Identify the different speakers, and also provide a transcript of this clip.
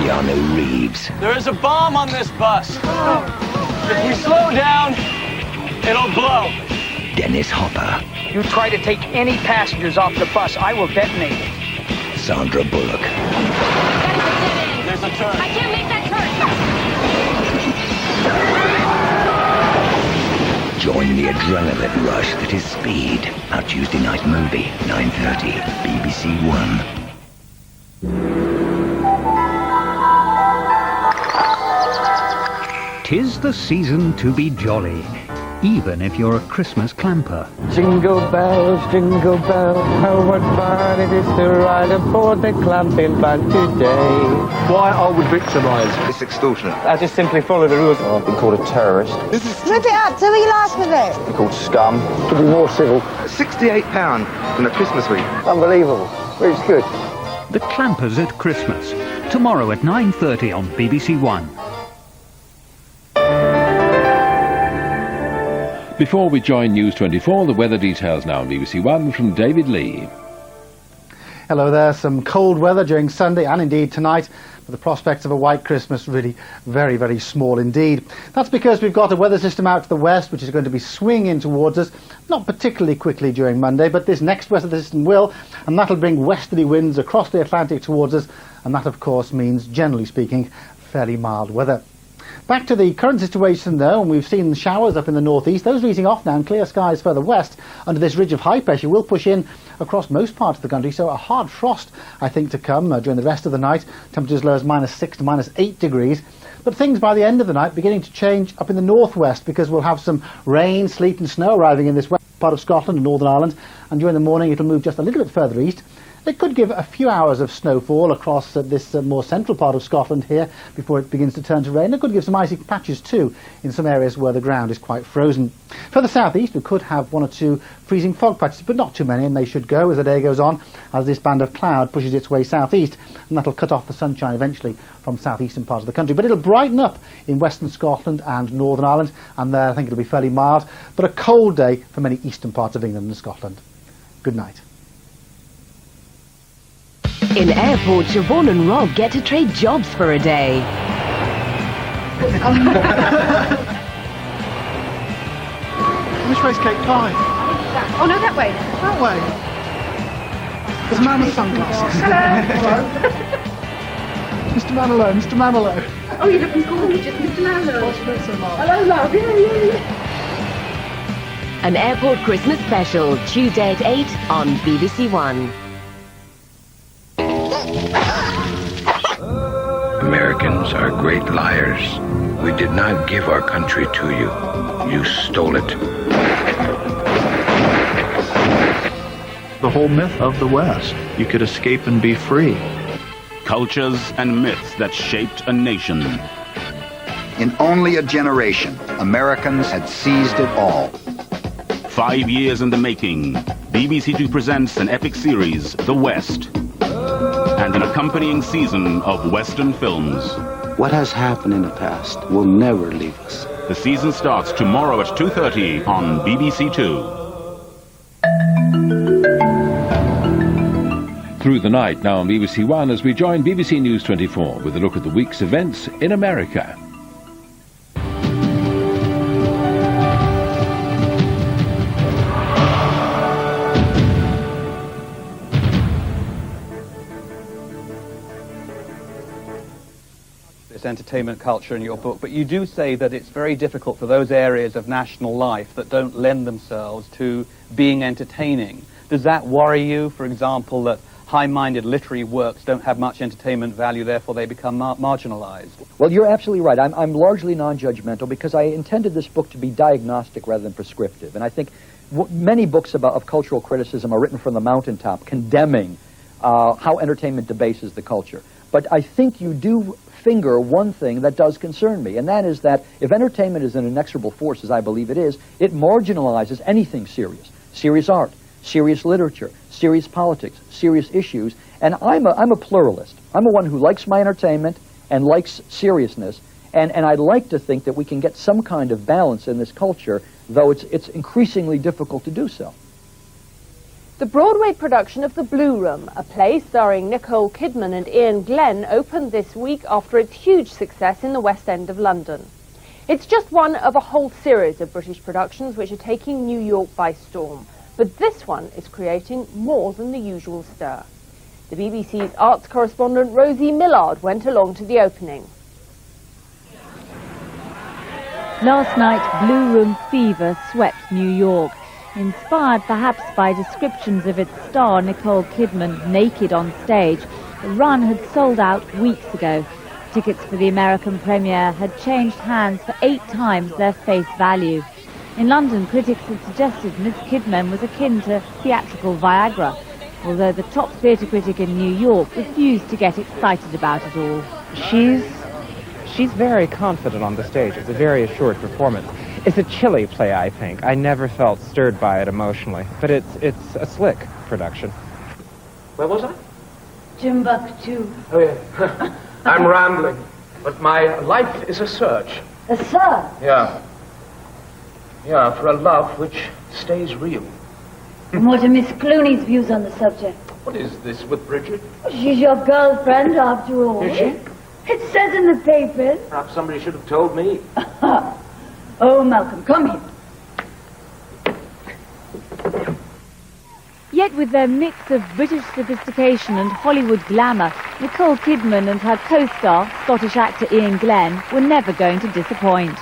Speaker 1: Keanu Reeves.
Speaker 2: There is a bomb on this bus. If we slow down, it'll blow.
Speaker 1: Dennis Hopper.
Speaker 3: You try to take any passengers off the bus, I will detonate it.
Speaker 1: Sandra Bullock.
Speaker 2: There's a turn.
Speaker 4: I can't make that turn.
Speaker 1: Join the adrenaline rush that is Speed. Our Tuesday night movie, 9:30, BBC One.
Speaker 5: "'Tis the season to be jolly, even if you're a Christmas clamper."
Speaker 6: Jingle bells, how what fun it is to ride aboard the clamping band today.
Speaker 7: Why I would victimise?
Speaker 8: It's extortionate.
Speaker 6: I just simply follow the rules.
Speaker 8: I've been called a terrorist.
Speaker 9: Rip it up, tell me your last with it.
Speaker 8: Been called scum.
Speaker 7: To be more civil.
Speaker 8: £68 in a Christmas wreath.
Speaker 7: Unbelievable. But it's good.
Speaker 5: The Clampers at Christmas, tomorrow at 9:30 on BBC One.
Speaker 10: Before we join News 24, the weather details now on BBC One from David Lee.
Speaker 11: Hello there. Some cold weather during Sunday and indeed tonight, but the prospects of a white Christmas really very, very small indeed. That's because we've got a weather system out to the west which is going to be swinging towards us, not particularly quickly during Monday, but this next weather system will, and that'll bring westerly winds across the Atlantic towards us, and that of course means, generally speaking, fairly mild weather. Back to the current situation though, and we've seen showers up in the northeast. Those are easing off now, and clear skies further west under this ridge of high pressure will push in across most parts of the country, so a hard frost I think to come during the rest of the night. Temperatures as low as -6 to -8 degrees. But things by the end of the night beginning to change up in the northwest, because we'll have some rain, sleet and snow arriving in this west part of Scotland and Northern Ireland, and during the morning it'll move just a little bit further east. It could give a few hours of snowfall across this more central part of Scotland here before it begins to turn to rain. It could give some icy patches too in some areas where the ground is quite frozen. Further southeast we could have one or two freezing fog patches, but not too many, and they should go as the day goes on as this band of cloud pushes its way southeast, and that'll cut off the sunshine eventually from southeastern parts of the country. But it'll brighten up in western Scotland and Northern Ireland, and there I think it'll be fairly mild, but a cold day for many eastern parts of England and Scotland. Good night.
Speaker 12: In airport, Siobhan and Rob get to trade jobs for a day.
Speaker 11: Which way's Cape Pie?
Speaker 9: Oh no, that way.
Speaker 11: That way. There's a man with sunglasses.
Speaker 9: Hello.
Speaker 11: Mr. Manilow, Mr. Manilow.
Speaker 9: Oh, you're looking gorgeous, Mr. Manilow.
Speaker 11: What's this about?
Speaker 9: Hello, love. Yeah.
Speaker 12: An airport Christmas special, Tuesday at 8 on BBC One.
Speaker 1: Americans are great liars. We did not give our country to you. You stole it.
Speaker 13: The whole myth of the West. You could escape and be free.
Speaker 14: Cultures and myths that shaped a nation.
Speaker 15: In only a generation, Americans had seized it all.
Speaker 14: 5 years in the making, BBC Two presents an epic series, The West, and an accompanying season of Western films.
Speaker 16: What has happened in the past will never leave us.
Speaker 14: The season starts tomorrow at 2:30 on BBC Two.
Speaker 10: Through the night now on BBC One as we join BBC News 24 with a look at the week's events in America.
Speaker 17: Entertainment culture in your book, but you do say that it's very difficult for those areas of national life that don't lend themselves to being entertaining. Does that worry you, for example, that high-minded literary works don't have much entertainment value, therefore they become marginalized?
Speaker 18: Well, you're absolutely right. I'm largely non-judgmental because I intended this book to be diagnostic rather than prescriptive, and I think many books of cultural criticism are written from the mountaintop condemning how entertainment debases the culture. But I think you do finger one thing that does concern me, and that is that if entertainment is an inexorable force, as I believe it is, it marginalizes anything serious. Serious art, serious literature, serious politics, serious issues, and I'm a pluralist. I'm a one who likes my entertainment and likes seriousness, and I'd like to think that we can get some kind of balance in this culture, though it's increasingly difficult to do so.
Speaker 4: The Broadway production of The Blue Room, a play starring Nicole Kidman and Ian Glenn, opened this week after its huge success in the West End of London. It's just one of a whole series of British productions which are taking New York by storm, but this one is creating more than the usual stir. The BBC's arts correspondent Rosie Millard went along to the opening.
Speaker 19: Last night, Blue Room fever swept New York. Inspired perhaps by descriptions of its star Nicole Kidman naked on stage, the run had sold out weeks ago. Tickets for the American premiere had changed hands for 8 times their face value. In London, critics had suggested Miss Kidman was akin to theatrical Viagra, although the top theatre critic in New York refused to get excited about it all.
Speaker 6: She's very confident on the stage. It's a very assured performance. It's a chilly play, I think. I never felt stirred by it emotionally, but it's a slick production.
Speaker 2: Where was I?
Speaker 20: Timbuktu.
Speaker 2: Oh, yeah. I'm rambling, but my life is a search.
Speaker 20: A search?
Speaker 2: Yeah. Yeah, for a love which stays real.
Speaker 20: And what are Miss Clooney's views on the subject?
Speaker 2: What is this with Bridget?
Speaker 20: She's your girlfriend, after all.
Speaker 2: Is she?
Speaker 20: It says in the papers.
Speaker 2: Perhaps somebody should have told me.
Speaker 20: Oh, Malcolm, come here.
Speaker 19: Yet with their mix of British sophistication and Hollywood glamour, Nicole Kidman and her co-star, Scottish actor Ian Glenn, were never going to disappoint.